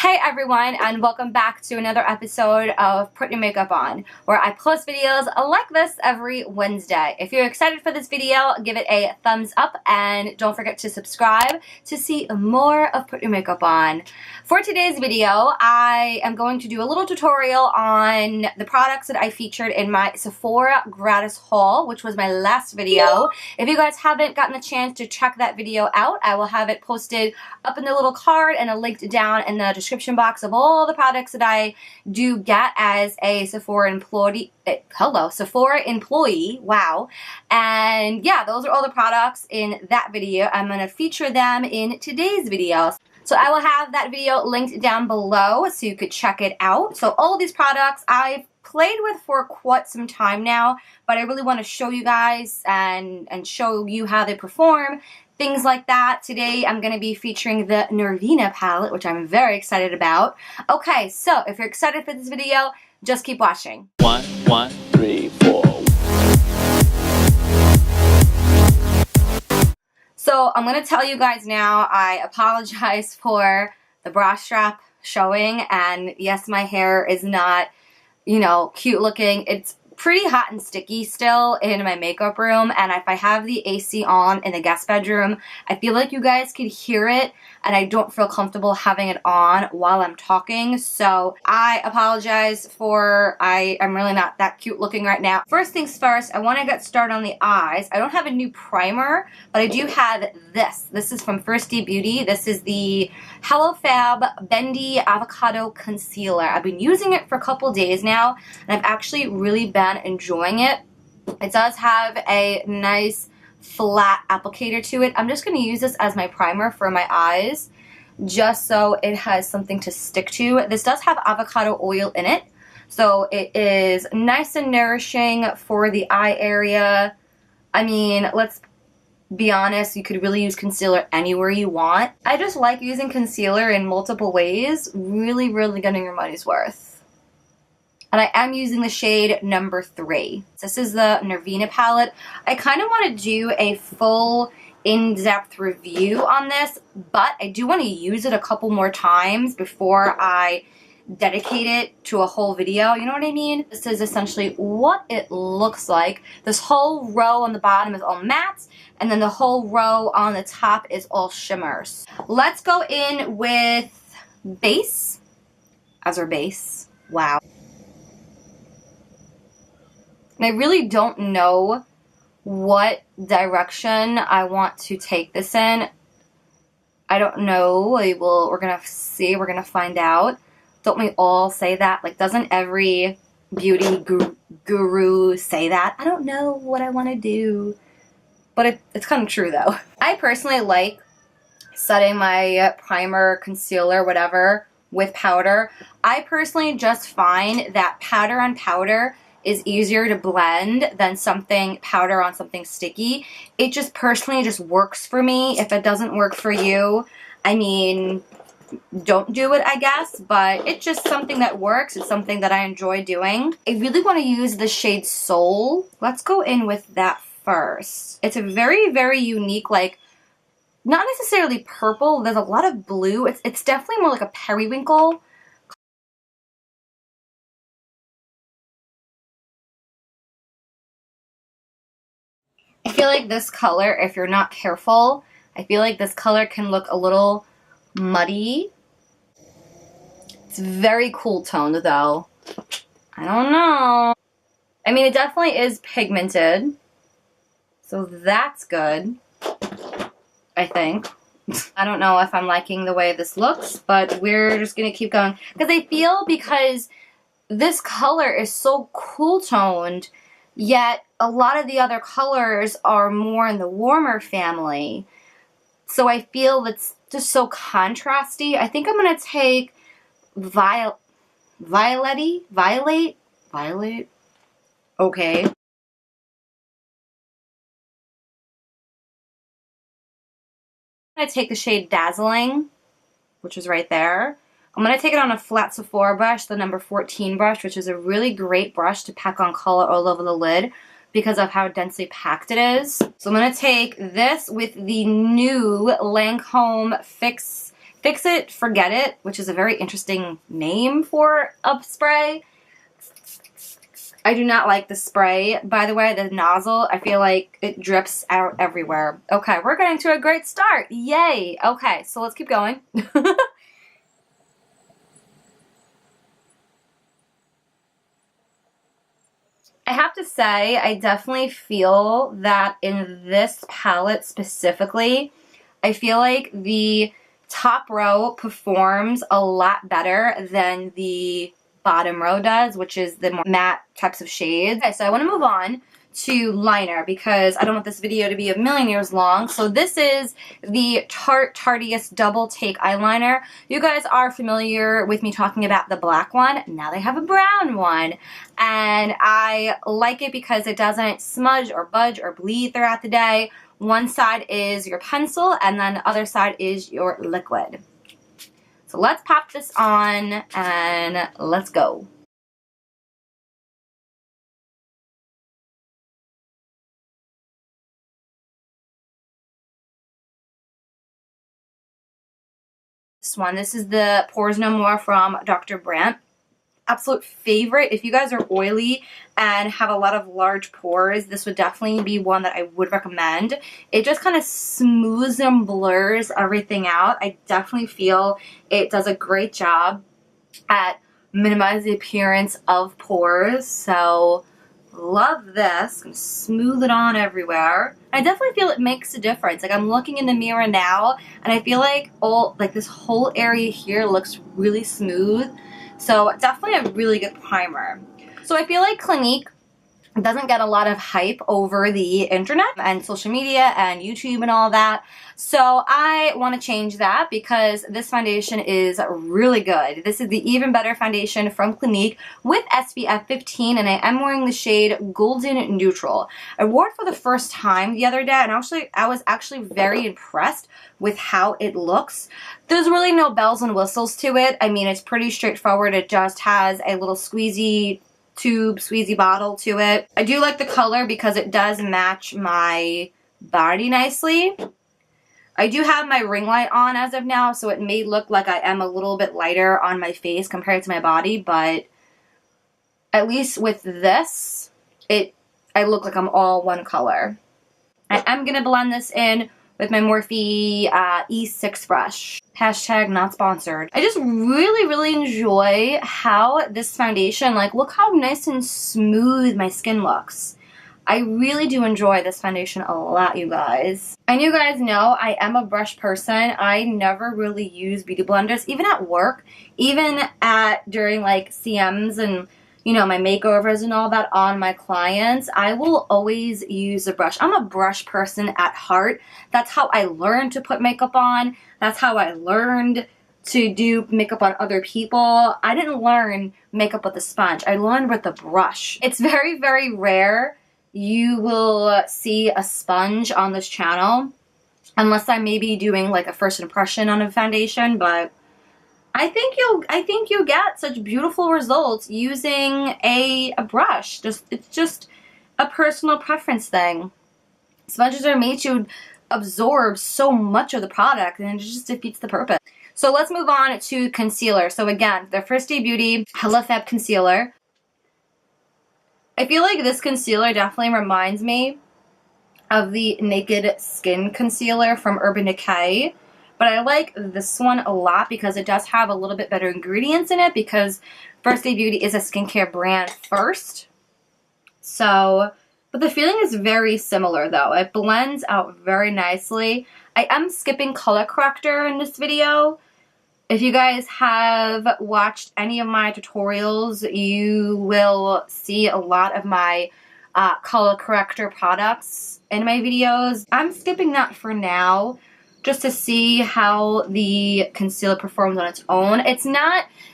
Hey everyone, and welcome back to another episode of Put Your Makeup On, where I post videos like this every Wednesday. If you're excited for this video, give it a thumbs up and don't forget to subscribe to see more of Put Your Makeup On. For today's video, I am going to do a little tutorial on the products that I featured in my Sephora gratis haul, which was my last video. If you guys haven't gotten the chance to check that video out, I will have it posted up in the little card and a link down in the description box of all the products that I do get as a Sephora employee. Sephora employee. Wow. And yeah, those are all the products in that video. I'm going to feature them in today's video. So I will have that video linked down below so you could check it out. So all of these products I've played with for quite some time now, but I really want to show you guys and show you how they perform. Things like that. Today I'm going to be featuring the Norvina palette, which I'm very excited about. Okay, so if you're excited for this video, just keep watching. 1, 2, 3, 4. So I'm going to tell you guys now, I apologize for the bra strap showing, and yes, my hair is not, you know, cute looking. It's pretty hot and sticky still in my makeup room, and if I have the AC on in the guest bedroom, I feel like you guys could hear it, and I don't feel comfortable having it on while I'm talking, so I apologize for, I'm really not that cute looking right now. First things first, I want to get started on the eyes. I don't have a new primer, but I do have this. This is from First Day Beauty. This is the Hello Fab Bendy Avocado Concealer. I've been using it for a couple days now, and I've actually really been enjoying it. It does have a nice flat applicator to it. I'm just going to use this as my primer for my eyes, just so it has something to stick to. This does have avocado oil in it, so it is nice and nourishing for the eye area. I mean, let's be honest, you could really use concealer anywhere you want. I just like using concealer in multiple ways, really getting your money's worth. And I am using the shade number 3. This is the Norvina palette. I kind of want to do a full in-depth review on this, but I do want to use it a couple more times before I dedicate it to a whole video. You know what I mean? This is essentially what it looks like. This whole row on the bottom is all matte, and then the whole row on the top is all shimmers. Let's go in with base as our base. Wow. And I really don't know what direction I want to take this in. I don't know. We're going to see. We're going to find out. Don't we all say that? Like, doesn't every beauty guru say that? I don't know what I want to do. But it's kind of true, though. I personally like setting my primer, concealer, whatever, with powder. I personally just find that powder on powder is easier to blend than something powder on something sticky. It just personally just works for me. If it doesn't work for you, I mean, don't do it, I guess, but it's just something that works. It's something that I enjoy doing. I really want to use the shade Soul. Let's go in with that first. It's a very unique, like, not necessarily purple. There's a lot of blue. It's definitely more like a periwinkle. I feel like this color, if you're not careful, I feel like this color can look a little muddy. It's very cool toned though. I don't know. I mean, it definitely is pigmented, so that's good, I think. I don't know if I'm liking the way this looks, but we're just gonna keep going. Because this color is so cool toned, yet a lot of the other colors are more in the warmer family. So I feel it's just so contrasty. I think I'm going to take Violet. Okay. I'm going to take the shade Dazzling, which is right there. I'm going to take it on a flat Sephora brush, the number 14 brush, which is a really great brush to pack on color all over the lid because of how densely packed it is. So I'm going to take this with the new Lancome Fix It, Forget It, which is a very interesting name for a spray. I do not like the spray, by the way, the nozzle. I feel like it drips out everywhere. Okay, we're getting to a great start. Yay. Okay, so let's keep going. I have to say, I definitely feel that in this palette specifically, I feel like the top row performs a lot better than the bottom row does, which is the more matte types of shades. Okay, so I want to move on to liner because I don't want this video to be a million years long. So this is the Tarteist Double Take Eyeliner. You guys are familiar with me talking about the black one. Now they have a brown one. And I like it because it doesn't smudge or budge or bleed throughout the day. One side is your pencil and then the other side is your liquid. So let's pop this on and let's go. This is the Pores No More from Dr. Brandt. Absolute favorite. If you guys are oily and have a lot of large pores, this would definitely be one that I would recommend. It just kind of smooths and blurs everything out. I definitely feel it does a great job at minimizing the appearance of pores. So love this. I'm gonna smooth it on everywhere. I definitely feel it makes a difference. Like I'm looking in the mirror now and I feel like this whole area here looks really smooth. So definitely a really good primer. So I feel like Cliniqe doesn't get a lot of hype over the internet and social media and YouTube and all that. So I want to change that because this foundation is really good. This is the Even Better foundation from Cliniqe with SPF 15 and I am wearing the shade Golden Neutral. I wore it for the first time the other day and I was actually very impressed with how it looks. There's really no bells and whistles to it. I mean, it's pretty straightforward. It just has a little squeezy bottle to it. I do like the color because it does match my body nicely. I do have my ring light on as of now, so it may look like I am a little bit lighter on my face compared to my body, but at least with this, I look like I'm all one color. I am going to blend this in with my Morphe E6 brush. Hashtag not sponsored. I just really enjoy how this foundation, like look how nice and smooth my skin looks. I really do enjoy this foundation a lot, you guys. And you guys know I am a brush person. I never really use beauty blenders, even at work, even during like CMs and you know, my makeovers and all that on my clients, I will always use a brush. I'm a brush person at heart. That's how I learned to put makeup on. That's how I learned to do makeup on other people. I didn't learn makeup with a sponge. I learned with a brush. It's very rare you will see a sponge on this channel, unless I may be doing like a first impression on a foundation, but I think you'll get such beautiful results using a brush. It's just a personal preference thing. Sponges are made to absorb so much of the product and it just defeats the purpose. So let's move on to concealer. So again, the First Day Beauty Hella Fab Concealer. I feel like this concealer definitely reminds me of the Naked Skin Concealer from Urban Decay. But I like this one a lot because it does have a little bit better ingredients in it because First Day Beauty is a skincare brand first. So, but the feeling is very similar though. It blends out very nicely. I am skipping color corrector in this video. If you guys have watched any of my tutorials, you will see a lot of my color corrector products in my videos. I'm skipping that for now, just to see how the concealer performs on its own.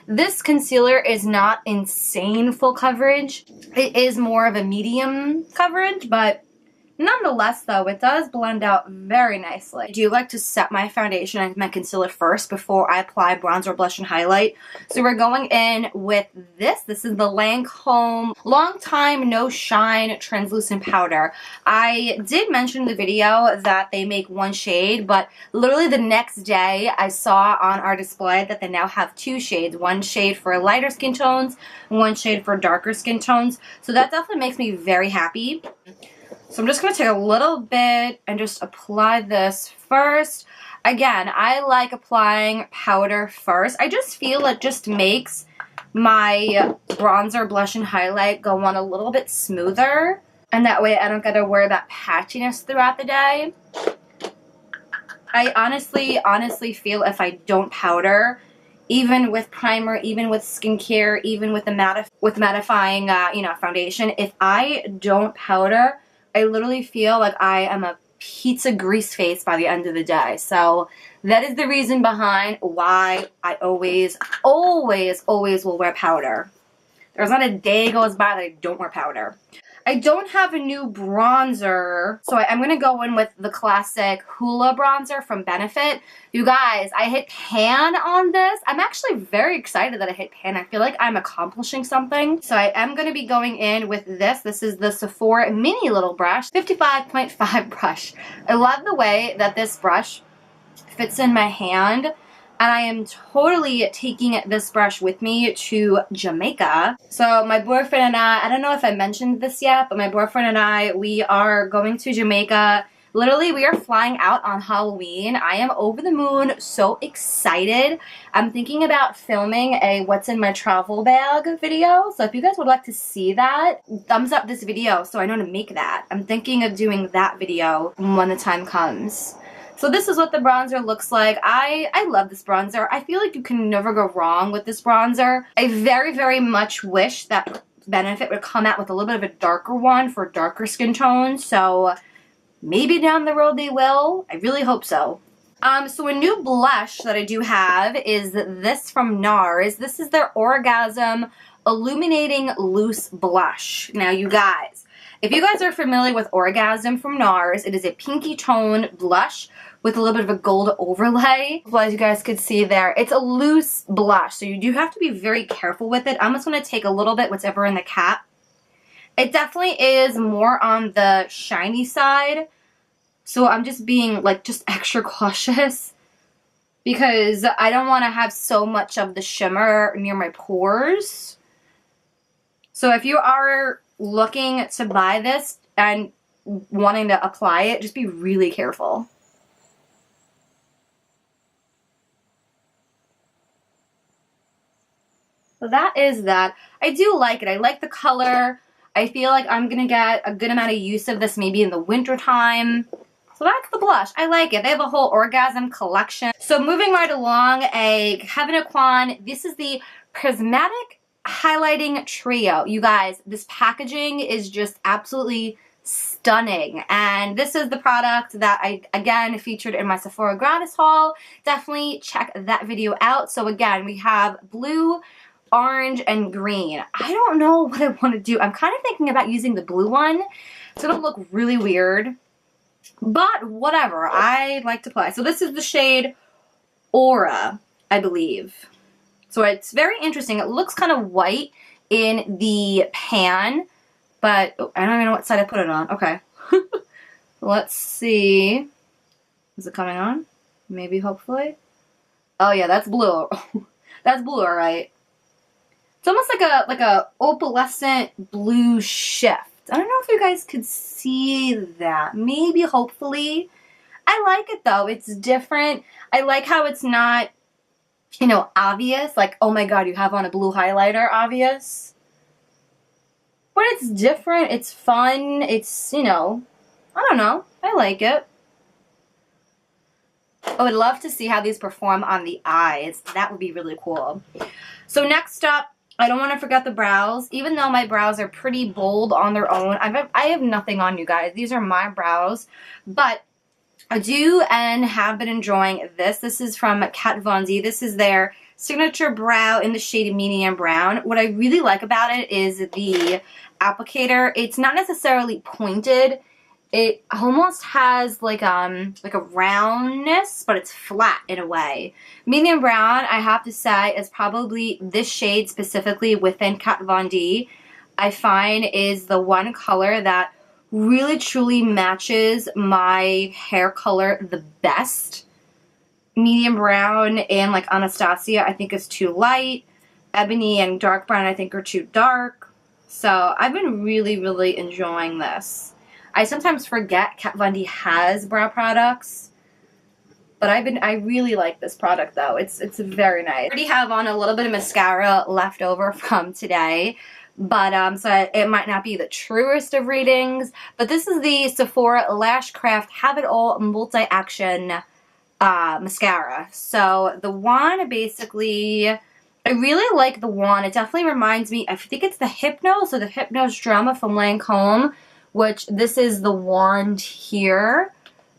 This concealer is not insane full coverage. It is more of a medium coverage, but Nonetheless, though, it does blend out very nicely. I do like to set my foundation and my concealer first before I apply bronzer, blush, and highlight. So we're going in with this. This is the Lancome Long Time No Shine Translucent Powder. I did mention in the video that they make one shade, but literally the next day I saw on our display that they now have two shades. One shade for lighter skin tones, and one shade for darker skin tones. So that definitely makes me very happy. So I'm just going to take a little bit and just apply this first. Again, I like applying powder first. I just feel it just makes my bronzer, blush, and highlight go on a little bit smoother. And that way I don't get to wear that patchiness throughout the day. I honestly feel if I don't powder, even with primer, even with skincare, even with the mattifying foundation, if I don't powder, I literally feel like I am a pizza grease face by the end of the day. So that is the reason behind why I always will wear powder. There's not a day goes by that I don't wear powder. I don't have a new bronzer, so I'm going to go in with the classic Hoola bronzer from Benefit. You guys, I hit pan on this. I'm actually very excited that I hit pan. I feel like I'm accomplishing something. So I am going to be going in with this. This is the Sephora mini little brush, 55.5 brush. I love the way that this brush fits in my hand. And I am totally taking this brush with me to Jamaica. So my boyfriend and I don't know if I mentioned this yet, but my boyfriend and I, we are going to Jamaica. Literally, we are flying out on Halloween. I am over the moon, so excited. I'm thinking about filming a what's in my travel bag video. So if you guys would like to see that, thumbs up this video so I know to make that. I'm thinking of doing that video when the time comes. So this is what the bronzer looks like. I love this bronzer. I feel like you can never go wrong with this bronzer. I very much wish that Benefit would come out with a little bit of a darker one for darker skin tones. So maybe down the road they will. I really hope so. So a new blush that I do have is this from Nars. This is their Orgasm Illuminating Loose Blush. Now you guys, if you guys are familiar with Orgasm from Nars, it is a pinky tone blush with a little bit of a gold overlay. Well, as you guys could see there, it's a loose blush, so you do have to be very careful with it. I'm just going to take a little bit, whatever in the cap. It definitely is more on the shiny side, so I'm just being like just extra cautious because I don't want to have so much of the shimmer near my pores. So if you are looking to buy this and wanting to apply it, just be really careful. So that is that. I do like it. I like the color. I feel like I'm going to get a good amount of use of this maybe in the winter time. So that's the blush. I like it. They have a whole Orgasm collection. So moving right along, a Kevyn Aucoin. This is the Prismagic Highlighting Trio. You guys, this packaging is just absolutely stunning. And this is the product that I, again, featured in my Sephora Gratis haul. Definitely check that video out. So again, we have blue, orange, and green. I don't know what I want to do. I'm kind of thinking about using the blue one. It's going to look really weird. But whatever. I like to play. So this is the shade Aura, I believe. So it's very interesting. It looks kind of white in the pan. But I don't even know what side I put it on. Okay. Let's see. Is it coming on? Maybe, hopefully. Oh yeah, that's blue. That's blue, alright. It's almost like a opalescent blue shift. I don't know if you guys could see that. Maybe, hopefully. I like it though. It's different. I like how it's not, you know, obvious. Like, oh my god, you have on a blue highlighter, obvious. But it's different. It's fun. It's, you know, I don't know. I like it. I would love to see how these perform on the eyes. That would be really cool. So next up, I don't want to forget the brows. Even though my brows are pretty bold on their own, I have nothing on, you guys. These are my brows. But I do and have been enjoying this. This is from Kat Von D. This is their signature brow in the shade medium brown. What I really like about it is the applicator. It's not necessarily pointed. It almost has like a roundness, but it's flat in a way. Medium brown, I have to say, is probably this shade specifically within Kat Von D, I find is the one color that really truly matches my hair color the best. Medium brown and like Anastasia I think is too light. Ebony and dark brown I think are too dark. So I've been really, really enjoying this. I sometimes forget Kat Von D has brow products, but I really like this product though. It's very nice. I already have on a little bit of mascara left over from today, but so it might not be the truest of readings, but this is the Sephora Lashcraft Have It All Multi-Action mascara. So the wand basically, I really like the wand. It definitely reminds me, I think it's the Hypnose or the Hypnose Drama from Lancome, which this is the wand here.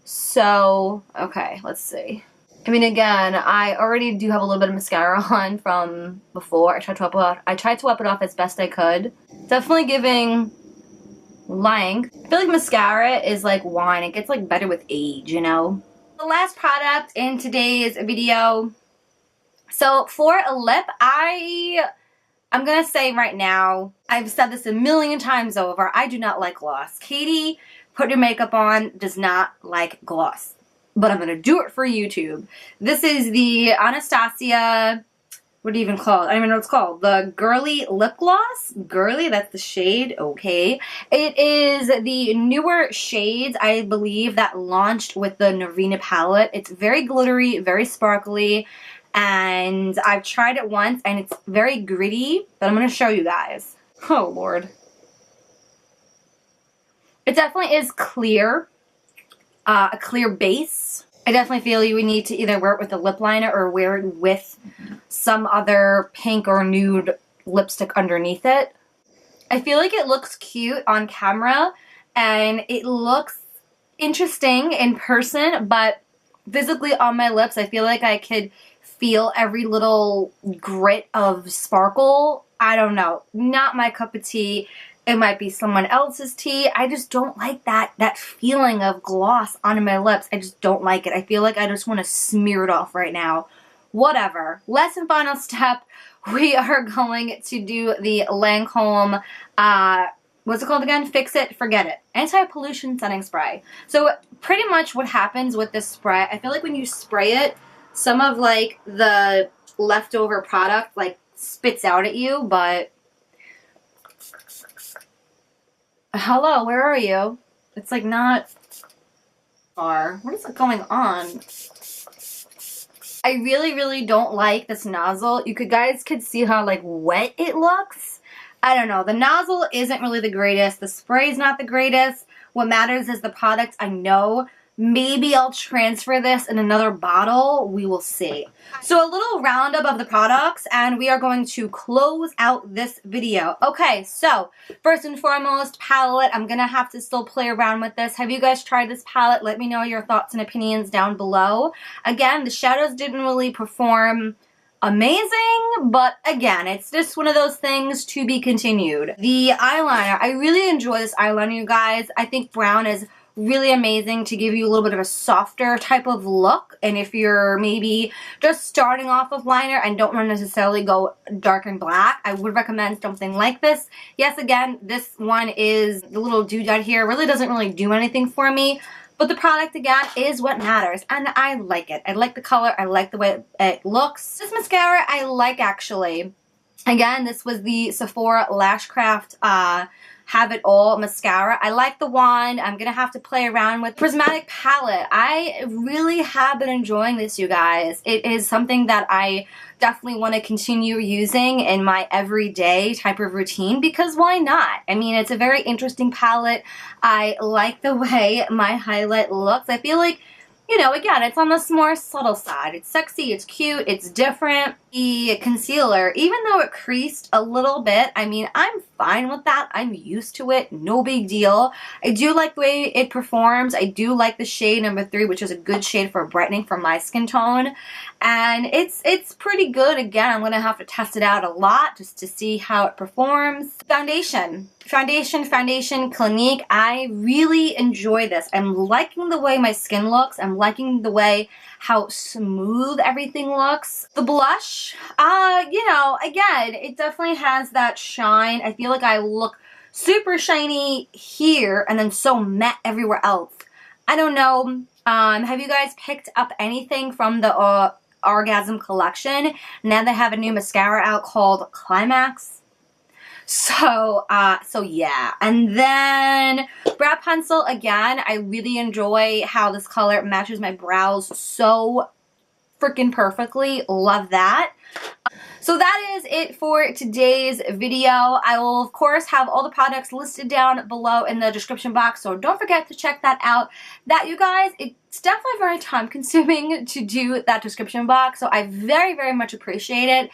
So, okay, let's see. I mean, again, I already do have a little bit of mascara on from before. I tried to wipe it off as best I could. Definitely giving length. I feel like mascara is like wine. It gets like better with age, you know? The last product in today's video. So for a lip, I'm gonna say right now, I've said this a million times over, I do not like gloss. Katie, Put Your Makeup On, does not like gloss. But I'm gonna do it for YouTube. This is the Anastasia, what do you even call it? I don't even know what it's called. The Girly Lip Gloss. Girly, that's the shade, okay. It is the newer shades, I believe, that launched with the Norvina palette. It's very glittery, very sparkly. And I've tried it once and it's very gritty, but I'm going to show you guys. Oh Lord. It definitely is clear, a clear base. I definitely feel you would need to either wear it with a lip liner or wear it with some other pink or nude lipstick underneath it. I feel like it looks cute on camera and it looks interesting in person, but physically on my lips I feel like I could feel every little grit of sparkle. I don't know. Not my cup of tea. It might be someone else's tea. I just don't like that feeling of gloss on my lips. I just don't like it. I feel like I just want to smear it off right now. Whatever. Last and final step, we are going to do the Lancome, what's it called again? Fix It, Forget It. Anti-pollution setting spray. So pretty much what happens with this spray, I feel like when you spray it, some of like the leftover product like spits out at you, but hello, where are you? It's like not far. What is going on? I really, really don't like this nozzle. You guys could see how like wet it looks. I don't know. The nozzle isn't really the greatest. The spray is not the greatest. What matters is the product. I know. Maybe I'll transfer this in another bottle. We will see. So a little roundup of the products and we are going to close out this video. Okay, so first and foremost, palette. I'm going to have to still play around with this. Have you guys tried this palette? Let me know your thoughts and opinions down below. Again, the shadows didn't really perform amazing, but again, it's just one of those things to be continued. The eyeliner. I really enjoy this eyeliner, you guys. I think brown is really amazing to give you a little bit of a softer type of look, and if you're maybe just starting off with liner and don't want to necessarily go dark and black, I would recommend something like this. Yes, again, this one is the little doodad here. It really doesn't really do anything for me, but the product again is what matters, and I like it. I like the color. I like the way it looks. This mascara I like actually. Again, this was the Sephora Lashcraft Have It All mascara. I like the wand. I'm going to have to play around with Prismagic palette. I really have been enjoying this, you guys. It is something that I definitely want to continue using in my everyday type of routine because why not? I mean, it's a very interesting palette. I like the way my highlight looks. I feel like, you know, again, it's on the more subtle side. It's sexy, it's cute, it's different. The concealer, even though it creased a little bit, I mean, I'm fine with that. I'm used to it. No big deal. I do like the way it performs. I do like the shade number 3, which is a good shade for brightening for my skin tone. and it's pretty good. Again, I'm gonna have to test it out a lot just to see how it performs. Foundation, Clinique. I really enjoy this. I'm liking the way my skin looks. I'm liking the way how smooth everything looks. The blush, you know, again, it definitely has that shine. I feel like I look super shiny here and then so matte everywhere else. I don't know. Have you guys picked up anything from the Orgasm collection? Now they have a new mascara out called Climax. So yeah. And then brow pencil, again, I really enjoy how this color matches my brows so freaking perfectly. Love that. So that is it for today's video. I will, of course, have all the products listed down below in the description box, so don't forget to check that out. That, you guys, it's definitely very time consuming to do that description box, so I very, very much appreciate it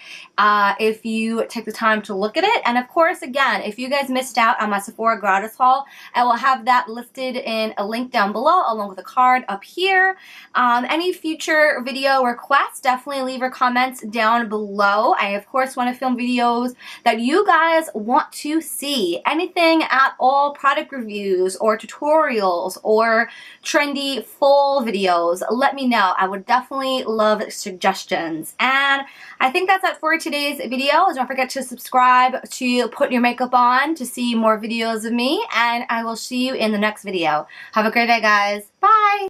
if you take the time to look at it. And of course, again, if you guys missed out on my Sephora gratis haul, I will have that listed in a link down below along with a card up here. Any future video requests, definitely leave your comments down below. I, of course, want to film videos that you guys want to see. Anything at all, product reviews or tutorials or trendy full videos, let me know. I would definitely love suggestions. And I think that's it for today's video. Don't forget to subscribe to Put Your Makeup On to see more videos of me, and I will see you in the next video. Have a great day, guys. Bye!